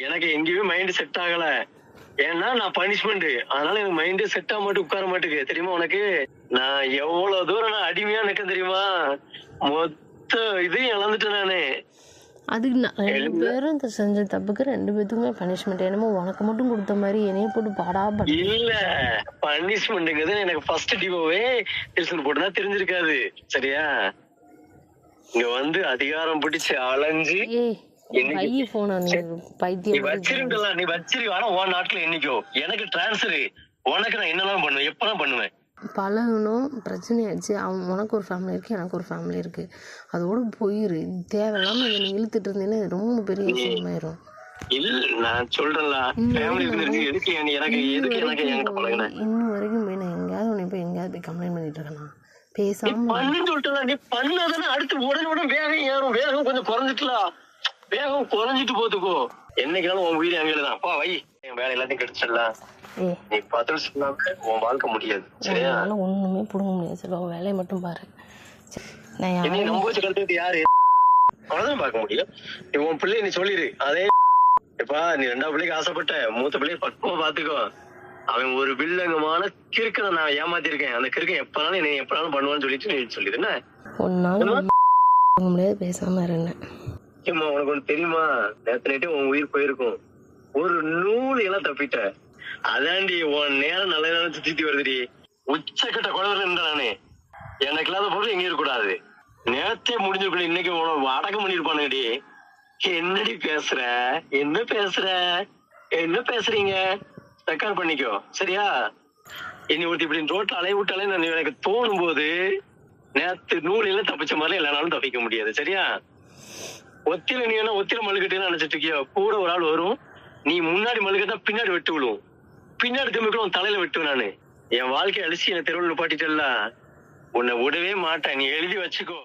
எனக்கு எங்கேயுமே mind set ஆகல. ஏன்னா நான் பனிஷ்மெண்ட். அதனால எனக்கு மைண்ட் செட் ஆக மாட்டேங்குது, உட்கார மாட்டேங்குது. தெரியுமா உனக்கு? நான் எவ்வளவு தூரம் நான் அடிமையா நிக்கேன் தெரியுமா? மொத்த இதையும் இழந்துட்டேன் நானு. அதுக்கு நான் 2 இல்ல பேரும் இந்த செஞ்ச தப்புக்கு 2 பேத்துக்குமே பனிஷ்மெண்ட். என்னமோ உனக்கு மட்டும் கொடுத்த மாதிரி என்னைய போட்டு பாடாப்படுத்து. இல்ல பனிஷ்மெண்ட்ங்கிறது எனக்கு ஃபர்ஸ்ட் டிவோவே டியூஷன் போட்டுனா தெரிஞ்சிருக்காது. சரியா? இங்க வந்து அதிகாரம் பிடிச்சு அலைஞ்சு ஏய் என்னைக்கு பைய போன நீ நீ பைத்தியம் மாதிரி வச்சிருந்தல, நீ வச்சிரு. ஆனா உன் நாட்டுல என்னைக்கோ எனக்கு டிரான்ஸ்ஃபர். உனக்கு நான் என்னெல்லாம் பண்ணுவேன், எப்பெல்லாம் பண்ணுவேன். பழகணும், பிரச்சனையாச்சு. அவன் உனக்கு ஒரு ஃபேமிலி இருக்குது, எனக்கு ஒரு ஃபேமிலி இருக்குது. அதோடு போயிரு. தேவையில்லாமல் இதை நீ இழுத்துட்டு இருந்தீங்கன்னா இது ரொம்ப பெரிய நீ விஷயமாயிரும். இல்ல நான் சொல்றேன்ல, ஃபேமிலி இருந்துருக்கு. எதுக்கு எனக்கு என்கிட்ட பழகுன? இன்னும் வரைக்கும் போய் நான் எங்கேயாவது உன்னை போய் எங்கேயாவது போய் கம்ப்ளைண்ட் பண்ணிட்டு இருக்கேன். நீ பேசாம பண்ணுன்னு சொல்லிட்டு நீ பண்ணாதானே அடுத்து உடனே வேகம் ஏறும். வேகம் கொஞ்சம் குறைஞ்சிட்டுலாம். வேகம் குறைஞ்சிட்டு போத்துக்கோ. என்னைக்காலும் உன் உயிர் அங்கே தான். அப்பா வை, என் வேலை எல்லாத்தையும் கிடைச்சிடலாம். ஏ நீ பதில் சொல்லாம உன் வாழ்க்கை முடியாது. சரியா? என்னால் ஒன்றுமே பிடுங்க முடியாது. சரி உன் வேலையை மட்டும் பாரு. சரி, நான் என்னை யாரையும் நம்ப வச்சு கருத்து யாரு? அவ்வளவுதான் பார்க்க முடியும். நீ உன் பிள்ளைய நீ சொல்லிடு. அதே இப்பா நீ 2வது பிள்ளைக்கு ஆசைப்பட்ட, மூத்த பிள்ளைய பக்குவமா பாத்துக்கோ. அவன் ஒரு வில்லங்கமான கிறுக்கனை நான் ஏமாத்திருக்கேன். அந்த கிறுக்கன் எப்பனாலும் என்னை எப்பனாலும் பண்ணுவான்னு சொல்லிட்டு நீ சொல்லிடு. என்ன ஒன்னாலும் முடியாது, பேசாம இருந்தேன். ஏம்மா உனக்கு ஒண்ணு தெரியுமா? நேத்து நைட்டே உன் உயிர் போயிருக்கும். ஒரு நூல் எல்லாம் தப்பிட்ட. அதாண்டி உன் நேரம் நல்ல நேரம் சுத்தி வருதுடி. உச்சக்கட்ட குழந்தை இருந்தா நானு. எனக்கு இல்லாத பொருள் எங்க இருக்கக்கூடாது. நேரத்தே முடிஞ்சிருக்கணும். இன்னைக்கு உனக்கு அடக்கம் பண்ணிருப்பானுங்கடி. என்னடி பேசுற? என்ன பேசுற? என்ன பேசுறீங்க? ரெக்கார்ட் பண்ணிக்கோ. சரியா? இனி ஒருத்தி இப்படி ரோட்ல அலைய விட்டாலே நான் எனக்கு தோணும் போது நேத்து நூலில தப்பிச்ச மாதிரி எல்லானாலும் தப்பிக்க முடியாது. சரியா? ஒத்தில நீ என்ன ஒத்தில மழுக்கட்டேன்னு நினைச்சிட்டு இருக்கியோ? கூட ஒரு ஆள் வரும். நீ முன்னாடி மழுக்கட்டா பின்னாடி வெட்டு விழுவும். பின்னாடி திரும்பிக்கும் உன் தலையில வெட்டுவேன் நானு. என் வாழ்க்கை அழிச்சு என் தெருவில் நிப்பாட்டிட்டல்ல, உன்னை விடவே மாட்டேன். நீ எழுதி வச்சுக்கோ.